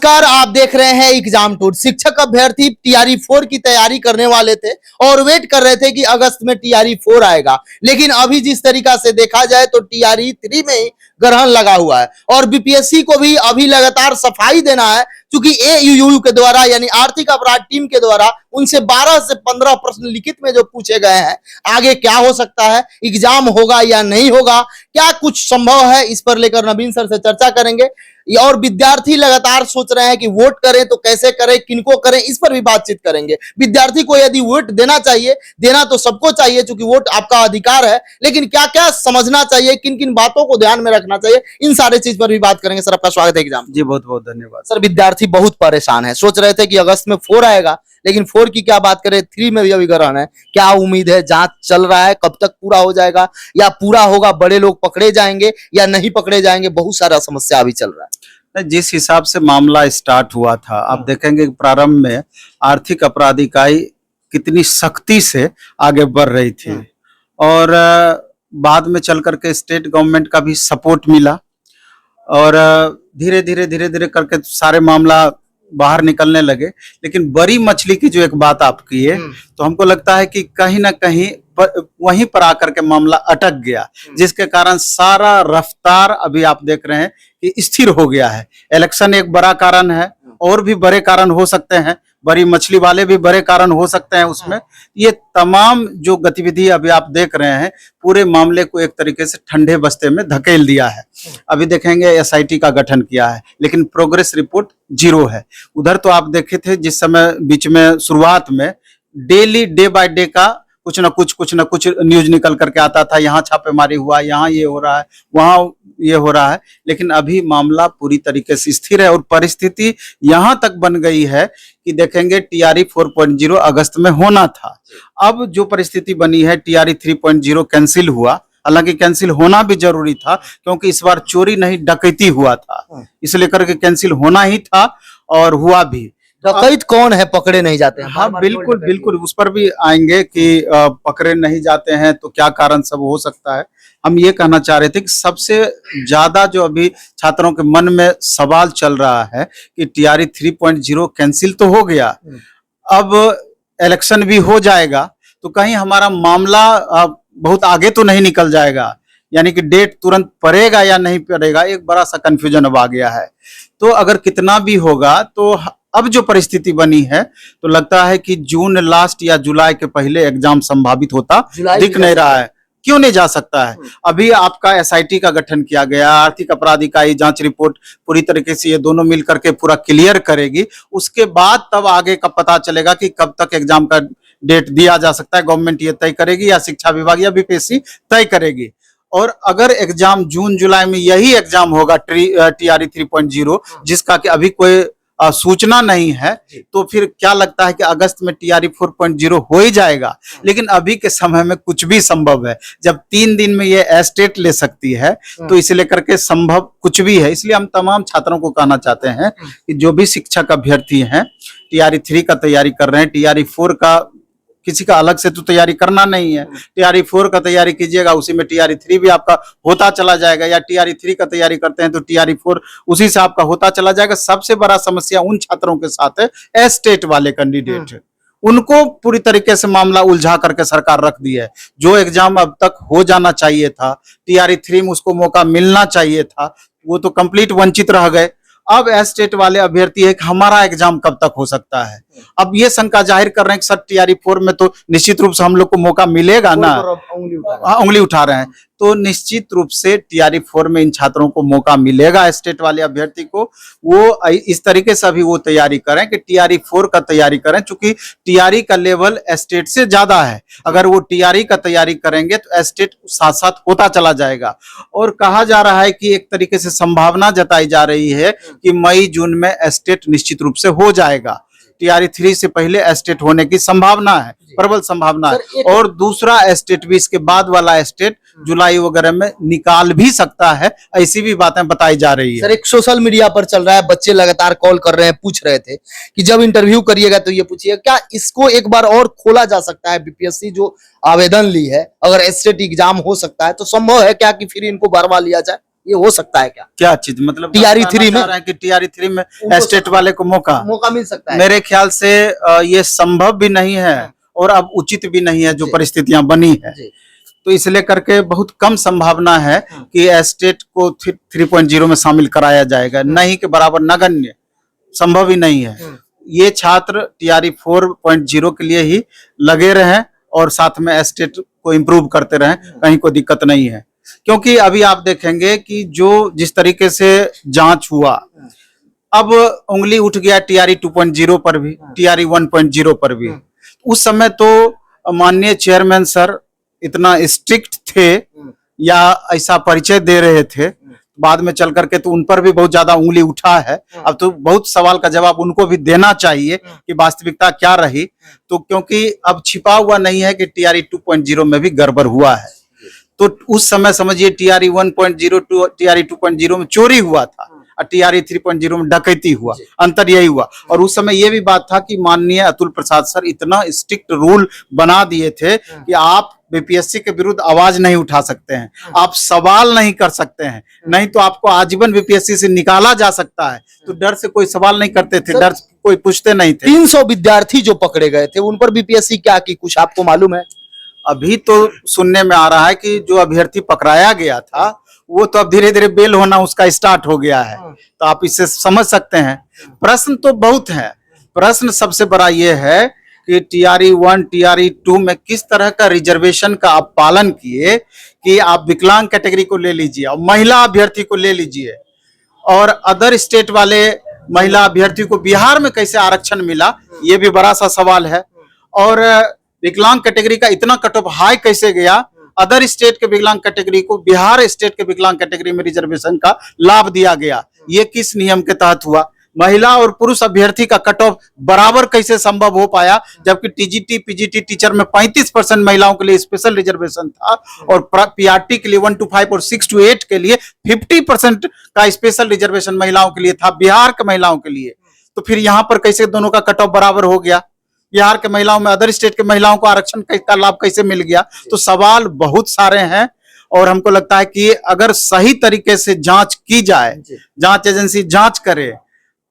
नमस्कार, आप देख रहे हैं एग्जाम टूर। शिक्षक अभ्यर्थी टीआरई 4 की तैयारी करने वाले थे और वेट कर रहे थे कि अगस्त में टीआरई 4 आएगा, लेकिन अभी जिस तरीका से देखा जाए तो टीआरई 3 में ही ग्रहण लगा हुआ है और बीपीएससी को भी अभी लगातार सफाई देना है, क्योंकि एयूयू के द्वारा यानी आर्थिक अपराध टीम के द्वारा उनसे 12 से 15 प्रश्न लिखित में जो पूछे गए हैं, आगे क्या हो सकता है, एग्जाम होगा या नहीं होगा, क्या कुछ संभव है, इस पर लेकर नवीन सर से चर्चा करेंगे। और विद्यार्थी लगातार सोच रहे हैं कि वोट करें तो कैसे करें, किनको करें, इस पर भी बातचीत करेंगे। विद्यार्थी को यदि वोट देना चाहिए, देना तो सबको चाहिए क्योंकि वोट आपका अधिकार है, लेकिन क्या क्या समझना चाहिए, किन किन बातों को ध्यान में रखना चाहिए, इन सारे चीज पर भी बात करेंगे। सर, आपका स्वागत है एग्जाम। जी बहुत बहुत धन्यवाद। सर, विद्यार्थी बहुत परेशान है, सोच रहे थे कि अगस्त में 4 आएगा, लेकिन 4 की क्या बात करें, 3 में भी अभी ग्रहण है। क्या उम्मीद है, जांच चल रहा है, कब तक पूरा हो जाएगा या पूरा होगा, बड़े लोग पकड़े जाएंगे या नहीं पकड़े जाएंगे, बहुत सारा समस्या अभी चल रहा है। जिस हिसाब से मामला स्टार्ट हुआ था, आप देखेंगे कि प्रारंभ में आर्थिक अपराध इकाई कितनी सख्ती से आगे बढ़ रही थी और बाद में चल करके स्टेट गवर्नमेंट का भी सपोर्ट मिला और धीरे धीरे करके सारे मामला बाहर निकलने लगे। लेकिन बड़ी मछली की जो एक बात आप की है, तो हमको लगता है कि कहीं ना कहीं वहीं पर आकर के मामला अटक गया, जिसके कारण सारा रफ्तार अभी आप देख रहे हैं कि स्थिर हो गया है। इलेक्शन एक बड़ा कारण है, और भी बड़े कारण हो सकते हैं, बड़ी मछली वाले भी बड़े कारण हो सकते हैं उसमें। ये तमाम जो गतिविधि अभी आप देख रहे हैं, पूरे मामले को एक तरीके से ठंडे बस्ते में धकेल दिया है। अभी देखेंगे एसआईटी का गठन किया है, लेकिन प्रोग्रेस रिपोर्ट 0 है। उधर तो आप देखे थे जिस समय बीच में शुरुआत में डेली डे बाय डे का कुछ ना कुछ न्यूज निकल करके आता था, यहाँ छापेमारी हुआ, यहाँ ये हो रहा है, वहाँ ये हो रहा है। लेकिन अभी मामला पूरी तरीके से स्थिर है और परिस्थिति यहाँ तक बन गई है कि देखेंगे टीआरई 4.0 अगस्त में होना था। अब जो परिस्थिति बनी है, टीआरई 3.0 कैंसिल हुआ। हालांकि कैंसिल होना भी जरूरी था, क्योंकि इस बार चोरी नहीं डकैती हुआ था, इसलिए करके कैंसिल होना ही था और हुआ भी। डकैत कौन है, पकड़े नहीं जाते हैं? हाँ बिल्कुल उस पर भी आएंगे कि पकड़े नहीं जाते हैं तो क्या कारण सब हो सकता है। हम ये कहना चाह रहे थे कि सबसे ज्यादा जो अभी छात्रों के मन में सवाल चल रहा है कि टीआरई 3.0 कैंसिल तो हो गया, अब इलेक्शन भी हो जाएगा, तो कहीं हमारा मामला बहुत आगे तो नहीं निकल जाएगा, यानी कि डेट तुरंत पड़ेगा या नहीं पड़ेगा, एक बड़ा सा कंफ्यूजन अब आ गया है। तो अगर कितना भी होगा, तो अब जो परिस्थिति बनी है, तो लगता है कि जून लास्ट या जुलाई के पहले एग्जाम संभावित होता दिख नहीं रहा है। क्यों नहीं जा सकता है? अभी आपका एसआईटी का गठन किया गया, आर्थिक अपराध इकाई जांच रिपोर्ट पूरी तरीके से ये दोनों मिलकर के पूरा क्लियर करेगी, उसके बाद तब आगे का पता चलेगा कि कब तक एग्जाम का डेट दिया जा सकता है। गवर्नमेंट ये तय करेगी या शिक्षा विभाग या बीपीएससी तय करेगी। और अगर एग्जाम जून जुलाई में यही एग्जाम होगा टीआरई 3.0, जिसका कि अभी कोई सूचना नहीं है, तो फिर क्या लगता है कि अगस्त में टीआरई 4.0 हो ही जाएगा। लेकिन अभी के समय में कुछ भी संभव है। जब 3 दिन में ये एस्टेट ले सकती है, तो इसे लेकर के संभव कुछ भी है। इसलिए हम तमाम छात्रों को कहना चाहते हैं कि जो भी शिक्षक अभ्यर्थी हैं, टीआरई 3 का तैयारी कर रहे हैं, टीआरई 4 का किसी का अलग से तो तैयारी करना नहीं है, टीआरई 4 का तैयारी कीजिएगा, उसी में टीआरई 3 भी आपका होता चला जाएगा, या टीआरई 3 का तैयारी करते हैं तो टीआरई 4 उसी से आपका होता चला जाएगा। सबसे बड़ा समस्या उन छात्रों के साथ है, एस्टेट वाले कैंडिडेट, उनको पूरी तरीके से मामला उलझा करके सरकार रख दी है। जो एग्जाम अब तक हो जाना चाहिए था, टीआरई 3 में उसको मौका मिलना चाहिए था, वो तो कंप्लीट वंचित रह गए। अब एस्टेट वाले अभ्यर्थी है कि हमारा एग्जाम कब तक हो सकता है। अब ये शंका जाहिर कर रहे हैं कि सर टीआरई 4 में तो निश्चित रूप से हम लोग को मौका मिलेगा ना, उंगली उठा रहे हैं, तो निश्चित रूप से टीआरई 4 में इन छात्रों को मौका मिलेगा। एस्टेट वाले अभ्यर्थी को वो इस तरीके से अभी वो तैयारी करें कि टीआरई 4 का तैयारी करें, चूंकि टीआरई का लेवल एस्टेट से ज्यादा है। अगर वो टीआरई का तैयारी करेंगे तो एस्टेट साथ साथ होता चला जाएगा। और कहा जा रहा है कि एक तरीके से संभावना जताई जा रही है कि मई जून में एस्टेट निश्चित रूप से हो जाएगा। टीआरई 3 से पहले एस्टेट होने की संभावना है, प्रबल संभावना है। और दूसरा एस्टेट भी, इसके बाद वाला एस्टेट जुलाई वगैरह में निकाल भी सकता है, ऐसी भी बातें बताई जा रही है। सर, एक सोशल मीडिया पर चल रहा है, बच्चे लगातार कॉल कर रहे हैं, पूछ रहे थे कि जब इंटरव्यू करिएगा तो ये पूछिए, क्या इसको एक बार और खोला जा सकता है? बीपीएससी जो आवेदन ली है, अगर एस्टेट एग्जाम हो सकता है तो संभव है क्या कि फिर इनको भरवा लिया जाए? ये हो सकता है क्या? क्या चीज मतलब TRE बताना 3 में? चाह रहे हैं कि TRE 3 में उनको स्टेट वाले को मौका मौका मिल सकता है? मेरे ख्याल से ये संभव भी नहीं है और अब उचित भी नहीं है जो जी। परिस्थितियां बनी है। जी। तो इसलिए करके बहुत कम संभावना है कि एस्टेट को 3.0 में शामिल कराया जाएगा, नहीं के बराबर नगण्य, संभव ही नहीं है। ये छात्र TRE 4.0 के लिए ही लगे रहें और साथ में एस्टेट को इम्प्रूव करते रहें, कहीं कोई दिक्कत नहीं है। क्योंकि अभी आप देखेंगे कि जो जिस तरीके से जांच हुआ, अब उंगली उठ गया TRE 2.0 पर भी, TRE 1.0 पर भी। उस समय तो माननीय चेयरमैन सर इतना स्ट्रिक्ट थे या ऐसा परिचय दे रहे थे, बाद में चल करके तो उन पर भी बहुत ज्यादा उंगली उठा है। अब तो बहुत सवाल का जवाब उनको भी देना चाहिए कि वास्तविकता क्या रही। तो क्योंकि अब छिपा हुआ नहीं है कि TRE 2.0 में भी गड़बड़ हुआ है। तो उस समय समझिए TRE 1.0 टू TRE 2.0 में चोरी हुआ था और TRE 3.0 में डकैती हुआ, अंतर यही हुआ। और उस समय ये भी बात था कि माननीय अतुल प्रसाद सर इतना स्ट्रिक्ट रूल बना दिए थे कि आप बीपीएससी के विरुद्ध आवाज नहीं उठा सकते हैं, आप सवाल नहीं कर सकते हैं, नहीं तो आपको आजीवन बीपीएससी से निकाला जा सकता है। तो डर से कोई सवाल नहीं करते थे, डर से कोई पूछते नहीं थे। 300 विद्यार्थी जो पकड़े गए थे उन पर बीपीएससी क्या की, कुछ आपको मालूम है? अभी तो सुनने में आ रहा है कि जो अभ्यर्थी पकड़ाया गया था वो तो अब धीरे धीरे बेल होना उसका स्टार्ट हो गया है। तो आप इससे समझ सकते हैं। प्रश्न तो बहुत है। प्रश्न सबसे बड़ा ये है कि TRE 1 TRE 2 में किस तरह का रिजर्वेशन का आप पालन किए कि आप विकलांग कैटेगरी को ले लीजिए और महिला अभ्यर्थी को ले लीजिए, और अदर स्टेट वाले महिला अभ्यर्थी को बिहार में कैसे आरक्षण मिला, ये भी बड़ा सा सवाल है। और विकलांग कैटेगरी का इतना कट ऑफ हाई कैसे गया, अदर स्टेट के विकलांग कैटेगरी को बिहार स्टेट के विकलांग कैटेगरी में रिजर्वेशन का लाभ दिया गया, ये किस नियम के तहत हुआ? महिला और पुरुष अभ्यर्थी का कट ऑफ बराबर कैसे संभव हो पाया, जबकि TGT PGT टीचर में 35% महिलाओं के लिए स्पेशल रिजर्वेशन था और PRT के लिए 1 to 5 और 6 to 8 के लिए 50% का स्पेशल रिजर्वेशन महिलाओं के लिए था, बिहार के महिलाओं के लिए। तो फिर यहाँ पर कैसे दोनों का कट ऑफ बराबर हो गया? बिहार के महिलाओं में अदर स्टेट के महिलाओं को आरक्षण का लाभ कैसे मिल गया? तो सवाल बहुत सारे हैं और हमको लगता है कि अगर सही तरीके से जांच की जाए, जांच एजेंसी जांच करे,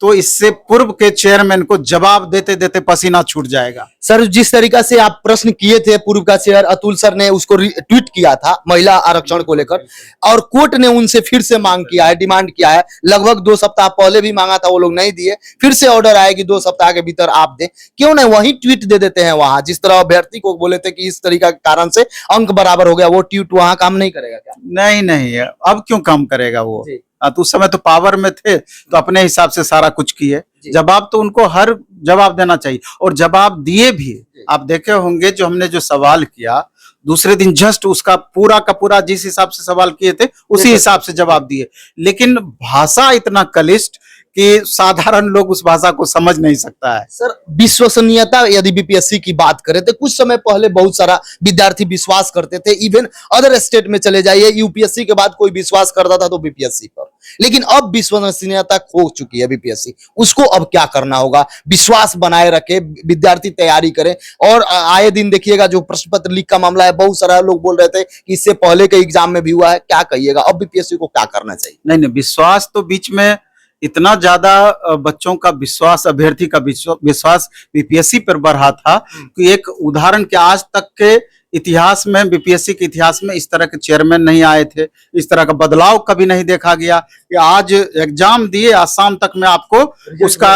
तो इससे पूर्व के चेयरमैन को जवाब देते देते पसीना छूट जाएगा। सर, जिस तरीका से आप प्रश्न किए थे, पूर्व का चेयर अतुल सर ने उसको ट्वीट किया था महिला आरक्षण को लेकर, और कोर्ट ने उनसे फिर से मांग किया है, डिमांड किया है। लगभग 2 सप्ताह पहले भी मांगा था, वो लोग नहीं दिए। फिर से ऑर्डर आया कि 2 सप्ताह के भीतर आप दें। क्यों नहीं वही ट्वीट दे देते हैं वहां, जिस तरह अभ्यर्थी को बोले थे कि इस तरीका के कारण से अंक बराबर हो गया, वो ट्वीट वहां काम नहीं करेगा क्या? नहीं, अब क्यों काम करेगा वो? तो उस समय तो पावर में थे, तो अपने हिसाब से सारा कुछ किए। जवाब तो उनको हर जवाब देना चाहिए और जवाब दिए भी। आप देखे होंगे जो हमने जो सवाल किया, दूसरे दिन जस्ट उसका पूरा का पूरा जिस हिसाब से सवाल किए थे उसी हिसाब से जवाब दिए। लेकिन भाषा इतना कलिष्ट कि साधारण लोग उस भाषा को समझ नहीं सकता है। सर, विश्वसनीयता यदि बीपीएससी की बात करें तो कुछ समय पहले बहुत सारा विद्यार्थी विश्वास करते थे, इवन अदर स्टेट में चले जाइए, यूपीएससी के बाद कोई विश्वास करता था तो बीपीएससी पर। लेकिन अब विश्वसनीयता खो चुकी है बीपीएससी, उसको अब क्या करना होगा? विश्वास बनाए रखे, विद्यार्थी तैयारी करें। और आए दिन देखिएगा जो प्रश्न पत्र लीक का मामला है, बहुत सारा लोग बोल रहे थे कि इससे पहले के एग्जाम में भी हुआ है। क्या कहिएगा, अब बीपीएससी को क्या करना चाहिए? नहीं, विश्वास तो बीच में इतना ज्यादा बच्चों का विश्वास, अभ्यर्थी का विश्वास बीपीएससी पर बढ़ा था कि एक उदाहरण के आज तक के इतिहास में, बीपीएससी के इतिहास में इस तरह के चेयरमैन नहीं आए थे, इस तरह का बदलाव कभी नहीं देखा गया कि आज एग्जाम दिए, आज शाम तक में आपको उसका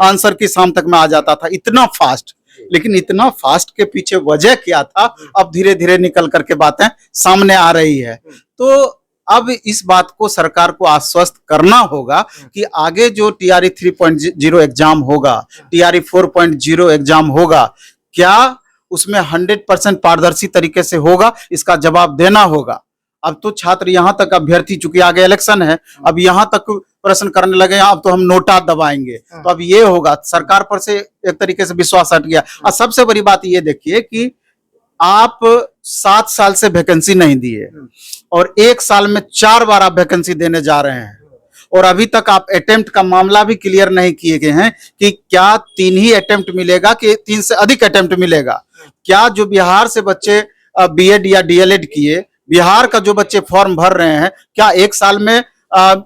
आंसर की शाम तक में आ जाता था, इतना फास्ट। लेकिन इतना फास्ट के पीछे वजह क्या था, अब धीरे धीरे निकल करके बातें सामने आ रही है। तो अब इस बात को सरकार को आश्वस्त करना होगा कि आगे जो TRE 3.0 एग्जाम होगा, TRE 4.0 एग्जाम होगा, क्या उसमें 100% पारदर्शी तरीके से होगा, इसका जवाब देना होगा। अब तो छात्र यहाँ तक, अभ्यर्थी चूंकि आगे इलेक्शन है, अब यहाँ तक प्रश्न करने लगे, अब तो हम नोटा दबाएंगे। तो अब ये होगा, सरकार पर से एक तरीके से विश्वास हट गया। और सबसे बड़ी बात ये देखिए कि आप 7 साल से वैकेंसी नहीं दिए और 1 साल में 4 बार आप वैकेंसी देने जा रहे हैं, और अभी तक आप अटेम्प्ट का मामला भी क्लियर नहीं किए गए हैं कि क्या 3 ही अटेम्प्ट मिलेगा कि 3 से अधिक अटेम्प्ट मिलेगा। क्या जो बिहार से बच्चे बीएड या डीएलएड किए, बिहार का जो बच्चे फॉर्म भर रहे हैं, क्या एक साल में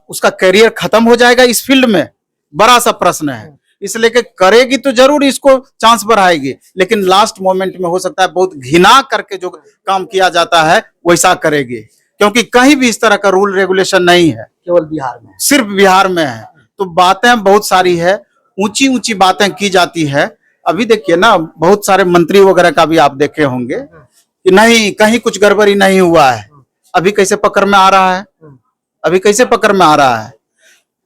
उसका करियर खत्म हो जाएगा इस फील्ड में? बड़ा सा प्रश्न है। इसलिए कि करेगी तो जरूर इसको चांस बढ़ाएगी, लेकिन लास्ट मोमेंट में हो सकता है बहुत घिना करके जो काम किया जाता है वैसा करेगी, क्योंकि कहीं भी इस तरह का रूल रेगुलेशन नहीं है, केवल बिहार में। सिर्फ बिहार में है। तो बातें बहुत सारी है, ऊंची ऊंची बातें की जाती है। अभी देखिए ना, बहुत सारे मंत्री वगैरह का भी आप देखे होंगे कि नहीं, कहीं कुछ गड़बड़ी नहीं हुआ है, अभी कैसे पकड़ में आ रहा है, अभी कैसे पकड़ में आ रहा है।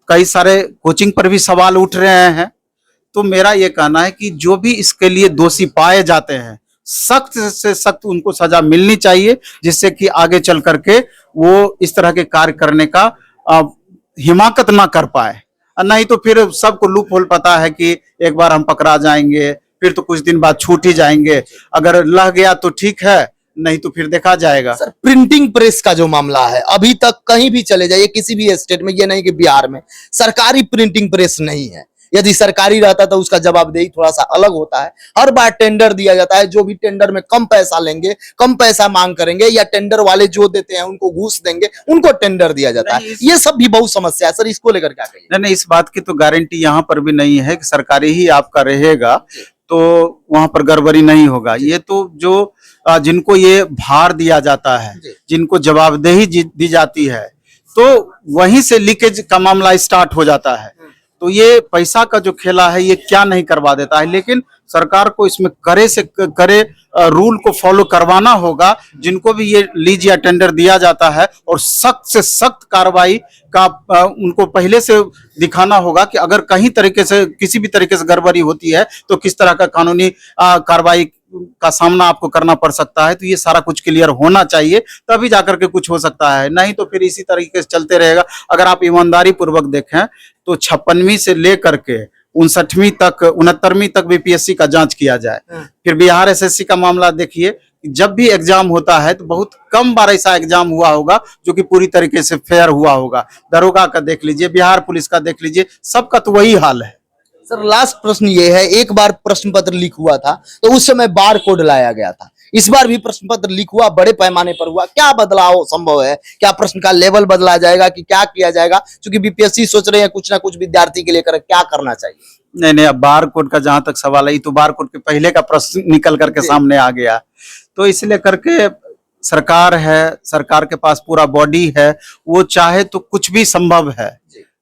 कई सारे कोचिंग पर भी सवाल उठ रहे हैं। तो मेरा ये कहना है कि जो भी इसके लिए दोषी पाए जाते हैं, सख्त से सख्त उनको सजा मिलनी चाहिए, जिससे कि आगे चल करके वो इस तरह के कार्य करने का हिमाकत ना कर पाए। और नहीं तो फिर सबको लूप होल पता है कि एक बार हम पकड़ा जाएंगे, फिर तो कुछ दिन बाद छूट ही जाएंगे। अगर लग गया तो ठीक है, नहीं तो फिर देखा जाएगा। सर, प्रिंटिंग प्रेस का जो मामला है, अभी तक कहीं भी चले जाइए किसी भी स्टेट में, ये नहीं कि बिहार में सरकारी प्रिंटिंग प्रेस नहीं है। यदि सरकारी रहता तो उसका जवाबदेही थोड़ा सा अलग होता है। हर बार टेंडर दिया जाता है, जो भी टेंडर में कम पैसा लेंगे, कम पैसा मांग करेंगे, या टेंडर वाले जो देते हैं उनको घूस देंगे, उनको टेंडर दिया जाता है। ये सब भी बहुत समस्या है सर, इसको लेकर क्या कहिए? नहीं, इस बात की तो गारंटी यहाँ पर भी नहीं है कि सरकारी ही आपका रहेगा तो वहां पर गड़बड़ी नहीं होगा। ये तो जो जिनको ये भार दिया जाता है, जिनको जवाबदेही दी जाती है, तो वहीं से लीकेज का मामला स्टार्ट हो जाता है। तो ये पैसा का जो खेला है, ये क्या नहीं करवा देता है। लेकिन सरकार को इसमें करे से करे रूल को फॉलो करवाना होगा। जिनको भी ये लीज या टेंडर दिया जाता है, और सख्त से सख्त कार्रवाई का उनको पहले से दिखाना होगा कि अगर कहीं तरीके से किसी भी तरीके से गड़बड़ी होती है तो किस तरह का कानूनी कार्रवाई का सामना आपको करना पड़ सकता है। तो ये सारा कुछ क्लियर होना चाहिए, तभी जाकर के कुछ हो सकता है। नहीं तो फिर इसी तरीके से चलते रहेगा। अगर आप ईमानदारी पूर्वक देखें तो 56वीं से लेकर के 59वीं तक 69वीं तक बीपीएससी का जांच किया जाए। फिर बिहार एसएससी का मामला देखिए, जब भी एग्जाम होता है तो बहुत कम बार ऐसा एग्जाम हुआ होगा जो कि पूरी तरीके से फेयर हुआ होगा। दरोगा का देख लीजिए, बिहार पुलिस का देख लीजिए, सबका तो वही हाल है। सर, लास्ट प्रश्न ये है, एक बार प्रश्न पत्र लीक हुआ था तो उस समय बार कोड लाया गया था। इस बार भी प्रश्न पत्र लीक हुआ, बड़े पैमाने पर हुआ। क्या बदलाव संभव है? क्या प्रश्न का लेवल बदला जाएगा कि क्या किया जाएगा? क्योंकि बीपीएससी सोच रहे हैं कुछ ना कुछ विद्यार्थी के लेकर क्या करना चाहिए। नहीं, अब बार कोड का जहां तक सवाल है, तो बार कोड के पहले का प्रश्न निकल करके सामने आ गया। तो इसलिए करके सरकार है, सरकार के पास पूरा बॉडी है, वो चाहे तो कुछ भी संभव है,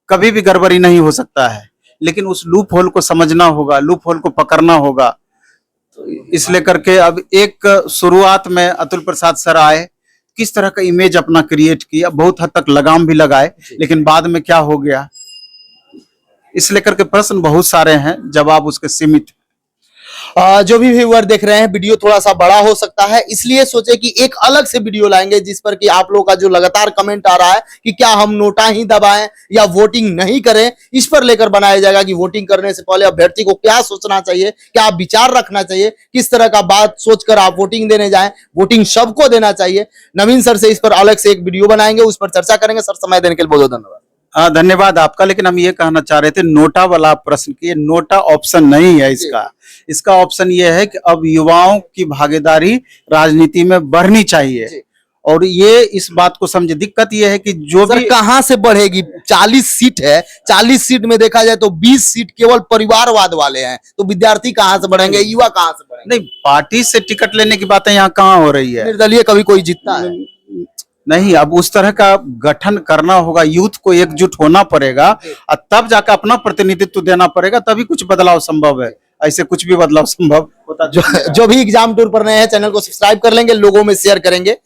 कभी भी गड़बड़ी नहीं हो सकता है। लेकिन उस लूप होल को समझना होगा, लूप होल को पकड़ना होगा। तो इसलिए करके अब एक शुरुआत में अतुल प्रसाद सर आए, किस तरह का इमेज अपना क्रिएट किया, बहुत हद तक लगाम भी लगाए, लेकिन बाद में क्या हो गया, इसलिए करके प्रश्न बहुत सारे हैं, जवाब उसके सीमित। जो भी व्यूअर देख रहे हैं, वीडियो थोड़ा सा बड़ा हो सकता है, इसलिए सोचे कि एक अलग से वीडियो लाएंगे जिस पर कि आप लोगों का जो लगातार कमेंट आ रहा है कि क्या हम नोटा ही दबाएं या वोटिंग नहीं करें, इस पर लेकर बनाया जाएगा कि वोटिंग करने से पहले अभ्यर्थी को क्या सोचना चाहिए, क्या विचार रखना चाहिए, किस तरह का बात सोचकर आप वोटिंग देने जाएं। वोटिंग सबको देना चाहिए। नवीन सर से इस पर अलग से एक वीडियो बनाएंगे, उस पर चर्चा करेंगे। सर, समय देने के लिए बहुत बहुत धन्यवाद। धन्यवाद आपका। लेकिन हम ये कहना चाह रहे थे, नोटा वाला प्रश्न की, नोटा ऑप्शन नहीं है इसका ऑप्शन ये है कि अब युवाओं की भागीदारी राजनीति में बढ़नी चाहिए, और ये इस बात को समझे। दिक्कत ये है कि जो भी कहां से बढ़ेगी? 40 सीट है, 40 सीट में देखा जाए तो 20 सीट केवल परिवारवाद वाले हैं, तो विद्यार्थी कहां से बढ़ेंगे, युवा कहां से बढ़ेंगे? नहीं, पार्टी से टिकट लेने की बातें यहाँ कहाँ हो रही है। निर्दलीय कभी कोई जीतता है नहीं। अब उस तरह का गठन करना होगा, यूथ को एकजुट होना पड़ेगा, और तब जाकर अपना प्रतिनिधित्व देना पड़ेगा, तभी कुछ बदलाव संभव है। ऐसे कुछ भी बदलाव संभव होता जो भी एग्जाम टूर पर नए हैं, चैनल को सब्सक्राइब कर लेंगे, लोगों में शेयर करेंगे।